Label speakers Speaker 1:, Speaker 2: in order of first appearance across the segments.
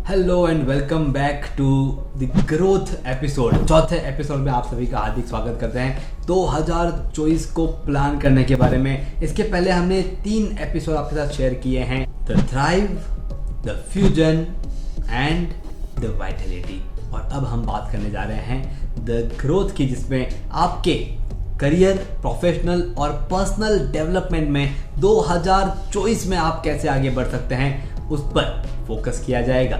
Speaker 1: Hello and welcome back to the growth episode. चौथे episode में आप सभी का हार्दिक स्वागत करते हैं 2024 को प्लान करने के बारे में। इसके पहले हमने 3 एपिसोड आपके साथ शेयर किए हैं, the thrive, the fusion and the Vitality. और अब हम बात करने जा रहे हैं द ग्रोथ की, जिसमें आपके करियर, प्रोफेशनल और पर्सनल डेवलपमेंट में 2024 में आप कैसे आगे बढ़ सकते हैं, उस पर फोकस किया जाएगा।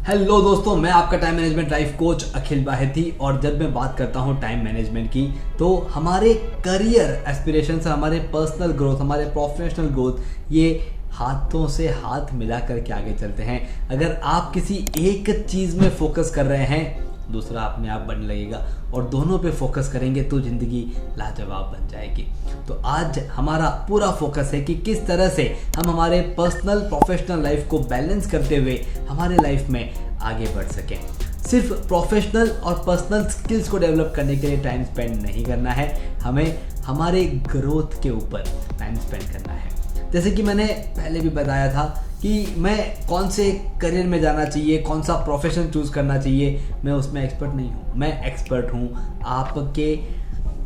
Speaker 1: हेलो दोस्तों, मैं आपका टाइम मैनेजमेंट लाइफ कोच अखिल बाहेती। और जब मैं बात करता हूं टाइम मैनेजमेंट की, तो हमारे करियर एस्पिरेशंस, हमारे पर्सनल ग्रोथ, हमारे प्रोफेशनल ग्रोथ, ये हाथों से हाथ मिला करके आगे चलते हैं। अगर आप किसी एक चीज में फोकस कर रहे हैं, दूसरा अपने आप बनने लगेगा, और दोनों पे फोकस करेंगे तो जिंदगी लाजवाब बन जाएगी। तो आज हमारा पूरा फोकस है कि किस तरह से हम हमारे पर्सनल प्रोफेशनल लाइफ को बैलेंस करते हुए हमारे लाइफ में आगे बढ़ सकें। सिर्फ प्रोफेशनल और पर्सनल स्किल्स को डेवलप करने के लिए टाइम स्पेंड नहीं करना है, हमें हमारे ग्रोथ के ऊपर टाइम स्पेंड करना है। जैसे कि मैंने पहले भी बताया था कि मैं कौन से करियर में जाना चाहिए, कौन सा प्रोफेशन चूज करना चाहिए, मैं उसमें एक्सपर्ट नहीं हूँ। मैं एक्सपर्ट हूँ आपके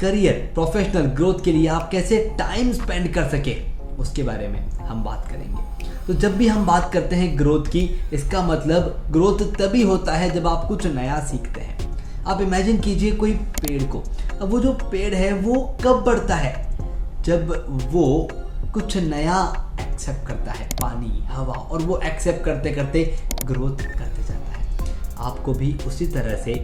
Speaker 1: करियर, प्रोफेशनल ग्रोथ के लिए आप कैसे टाइम स्पेंड कर सके, उसके बारे में हम बात करेंगे। तो जब भी हम बात करते हैं ग्रोथ की, इसका मतलब ग्रोथ तभी होता है जब आप कुछ नया सीखते हैं। आप इमेजिन कीजिए कोई पेड़ को। अब वो जो पेड़ है वो कब बढ़ता है? जब वो कुछ नया एक्सेप्ट करता है, पानी, हवा, और वो एक्सेप्ट करते करते ग्रोथ करते जाता है। आपको भी उसी तरह से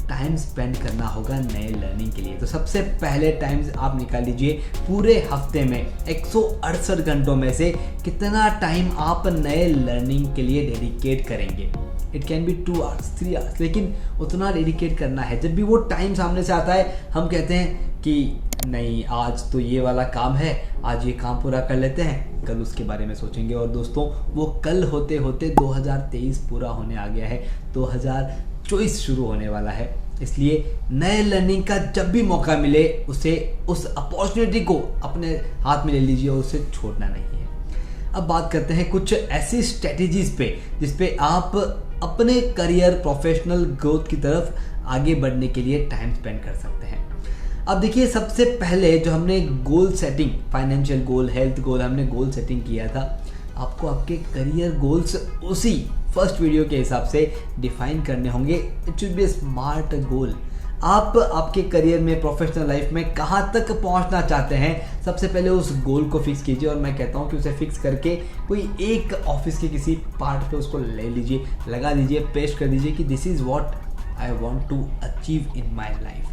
Speaker 1: टाइम स्पेंड करना होगा नए लर्निंग के लिए। तो सबसे पहले टाइम आप निकाल लीजिए, पूरे हफ्ते में 168 घंटों में से कितना टाइम आप नए लर्निंग के लिए डेडिकेट करेंगे। It can be 2 hours, 3 hours, लेकिन उतना डेडिकेट करना है। जब भी वो टाइम सामने से आता है, हम कहते हैं कि नहीं, आज तो ये वाला काम है, आज ये काम पूरा कर लेते हैं, कल उसके बारे में सोचेंगे। और दोस्तों, वो कल होते होते 2023 पूरा होने आ गया है, 2024 शुरू होने वाला है। इसलिए नए लर्निंग का जब भी मौका मिले, उसे, उस अपॉर्चुनिटी को अपने हाथ में ले लीजिए और उसे छोड़ना नहीं है। अब बात करते हैं कुछ ऐसी स्ट्रेटेजीज पे जिसपे आप अपने करियर, प्रोफेशनल ग्रोथ की तरफ आगे बढ़ने के लिए टाइम स्पेंड कर सकते हैं। अब देखिए, सबसे पहले जो हमने goal setting, financial goal, health goal, हमने गोल सेटिंग किया था। आपको आपके करियर गोल्स उसी फर्स्ट वीडियो के हिसाब से डिफाइन करने होंगे। It should be smart goal. आप आपके करियर में, प्रोफेशनल लाइफ में कहाँ तक पहुँचना चाहते हैं, सबसे पहले उस गोल को फिक्स कीजिए। और मैं कहता हूँ कि उसे फिक्स करके कोई एक ऑफिस के किसी पार्ट पे उसको ले लीजिए, लगा दीजिए, पेस्ट कर दीजिए कि this is what I want to achieve in my life.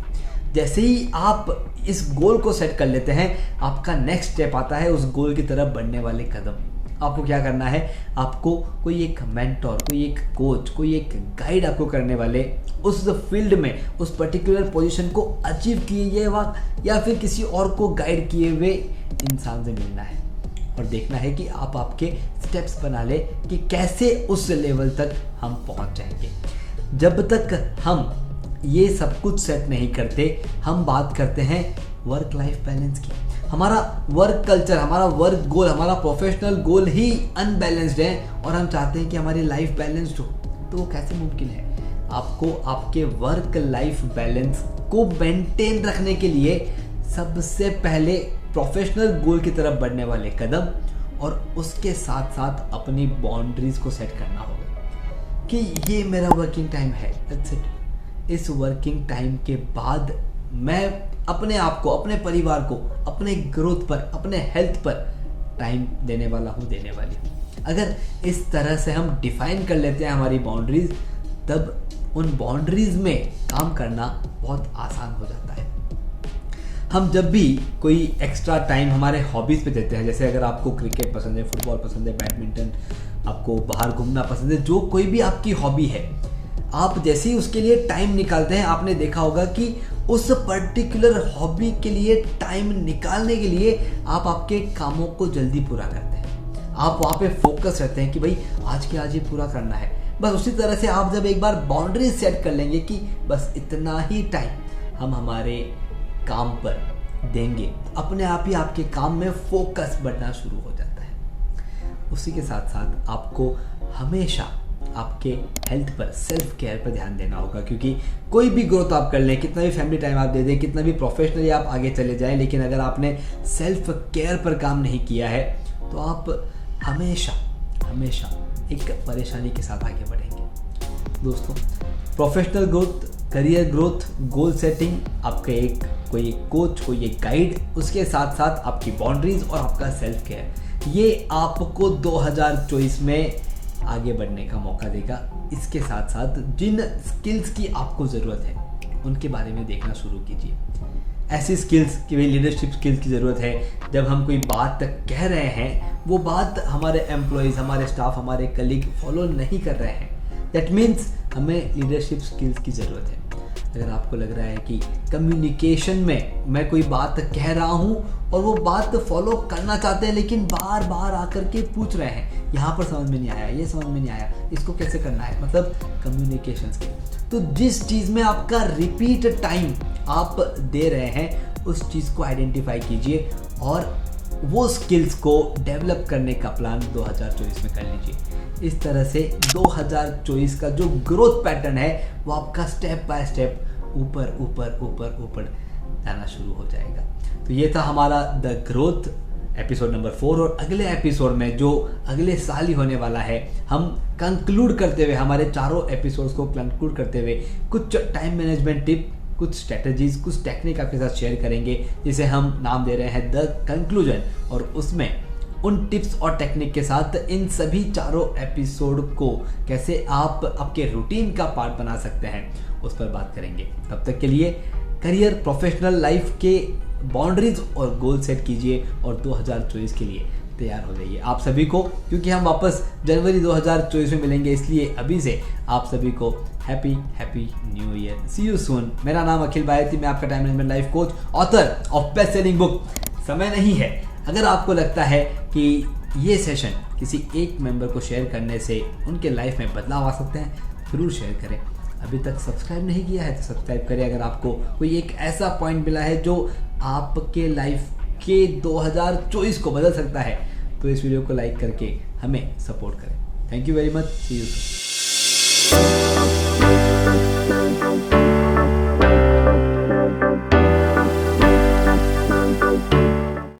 Speaker 1: जैसे ही आप इस गोल को सेट कर लेते हैं, आपका नेक्स्ट स्टेप आता है उस गोल की तरफ बढ़ने वाले कदम। आपको क्या करना है? आपको कोई एक मेंटोर, कोई एक कोच, कोई एक गाइड आपको करने वाले, उस फील्ड में, उस पर्टिकुलर पोजीशन को अचीव किए वक्त, या फिर किसी और को गाइड किए हुए इंसान से मिलना है और देखना है कि आप आपके स्टेप्स बना ले कि कैसे उस लेवल तक हम पहुंच जाएंगे। जब तक हम ये सब कुछ सेट नहीं करते, हम बात करते हैं वर्क लाइफ बैलेंस की। हमारा वर्क कल्चर, हमारा वर्क गोल, हमारा प्रोफेशनल गोल ही अनबैलेंस्ड है और हम चाहते हैं कि हमारी लाइफ बैलेंस्ड हो। तो वो कैसे मुमकिन है? आपको आपके वर्क लाइफ बैलेंस को मेंटेन रखने के लिए सबसे पहले प्रोफेशनल गोल की तरफ बढ़ने वाले कदम, और उसके साथ साथ अपनी बाउंड्रीज को सेट करना होगा कि ये मेरा वर्किंग टाइम है, दैट्स इट। इस वर्किंग टाइम के बाद मैं अपने आप को, अपने परिवार को, अपने ग्रोथ पर, अपने हेल्थ पर टाइम देने वाला हूँ, देने वाली हूँ। अगर इस तरह से हम डिफाइन कर लेते हैं हमारी बाउंड्रीज, तब उन बाउंड्रीज में काम करना बहुत आसान हो जाता है। हम जब भी कोई एक्स्ट्रा टाइम हमारे हॉबीज़ पे देते हैं, जैसे अगर आपको क्रिकेट पसंद है, फुटबॉल पसंद है, बैडमिंटन, आपको बाहर घूमना पसंद है, जो कोई भी आपकी हॉबी है, आप जैसे ही उसके लिए टाइम निकालते हैं, आपने देखा होगा कि उस पर्टिकुलर हॉबी के लिए टाइम निकालने के लिए आप आपके कामों को जल्दी पूरा करते हैं। आप वहाँ पे फोकस रहते हैं कि भाई आज के आज ये पूरा करना है। बस उसी तरह से आप जब एक बार बाउंड्री सेट कर लेंगे कि बस इतना ही टाइम हम हमारे काम पर देंगे, अपने आप ही आपके काम में फोकस बढ़ना शुरू हो जाता है। उसी के साथ साथ आपको हमेशा आपके हेल्थ पर, सेल्फ केयर पर ध्यान देना होगा, क्योंकि कोई भी ग्रोथ आप कर लें, कितना भी फैमिली टाइम आप दे दें, कितना भी प्रोफेशनली आप आगे चले जाएं, लेकिन अगर आपने सेल्फ केयर पर काम नहीं किया है तो आप हमेशा हमेशा एक परेशानी के साथ आगे बढ़ेंगे। दोस्तों, professional growth, career growth, goal setting, आपका कोई एक कोच, कोई एक गाइड, उसके साथ साथ आपकी बाउंड्रीज और आपका सेल्फ केयर, ये आपको 2024 में आगे बढ़ने का मौका देगा। इसके साथ साथ जिन स्किल्स की आपको ज़रूरत है उनके बारे में देखना शुरू कीजिए। ऐसी स्किल्स की, भाई लीडरशिप स्किल्स की ज़रूरत है। जब हम कोई बात कह रहे हैं, वो बात हमारे एम्प्लॉयज़, हमारे स्टाफ, हमारे कलीग फॉलो नहीं कर रहे हैं, दैट मीन्स हमें लीडरशिप स्किल्स की ज़रूरत है। अगर आपको लग रहा है कि कम्युनिकेशन में मैं कोई बात कह रहा हूँ और वो बात फॉलो करना चाहते हैं, लेकिन बार बार आकर के पूछ रहे हैं, यहाँ पर समझ में नहीं आया, ये समझ में नहीं आया, इसको कैसे करना है, मतलब कम्युनिकेशन स्किल। तो जिस चीज़ में आपका रिपीट टाइम आप दे रहे हैं, उस चीज़ को आइडेंटिफाई कीजिए और वो स्किल्स को डेवलप करने का प्लान 2024 में कर लीजिए। इस तरह से 2024 का जो ग्रोथ पैटर्न है वो आपका स्टेप बाय स्टेप ऊपर ऊपर ऊपर ऊपर जाना शुरू हो जाएगा। तो ये था हमारा द ग्रोथ एपिसोड नंबर 4, और अगले एपिसोड में जो अगले साल ही होने वाला है, हम कंक्लूड करते हुए, हमारे चारों एपिसोड्स को कंक्लूड करते हुए कुछ टाइम मैनेजमेंट टिप, कुछ स्ट्रेटजीज, कुछ टेक्निक आपके साथ शेयर करेंगे, जिसे हम नाम दे रहे हैं द कंक्लूजन। और उसमें उन टिप्स और टेक्निक के साथ इन सभी चारों एपिसोड को कैसे आप आपके रूटीन का पार्ट बना सकते हैं, उस पर बात करेंगे। तब तक के लिए करियर, प्रोफेशनल लाइफ के बाउंड्रीज और गोल सेट कीजिए और 2024 के लिए तैयार हो जाइए। आप सभी को, क्योंकि हम वापस जनवरी 2024 में मिलेंगे, इसलिए अभी से आप सभी को happy new year. See you soon. मेरा नाम अखिल बायती, मैं आपका time management life coach, author of best selling book समय नहीं है। अगर आपको लगता है कि ये सेशन किसी एक मेंबर को शेयर करने से उनके लाइफ में बदलाव आ सकते हैं, जरूर शेयर करें। अभी तक सब्सक्राइब नहीं किया है तो सब्सक्राइब करें। अगर आपको कोई एक ऐसा पॉइंट मिला है जो आपके लाइफ के 2024 को बदल सकता है, तो इस वीडियो को लाइक करके हमें सपोर्ट करें। Thank you very much. See you soon.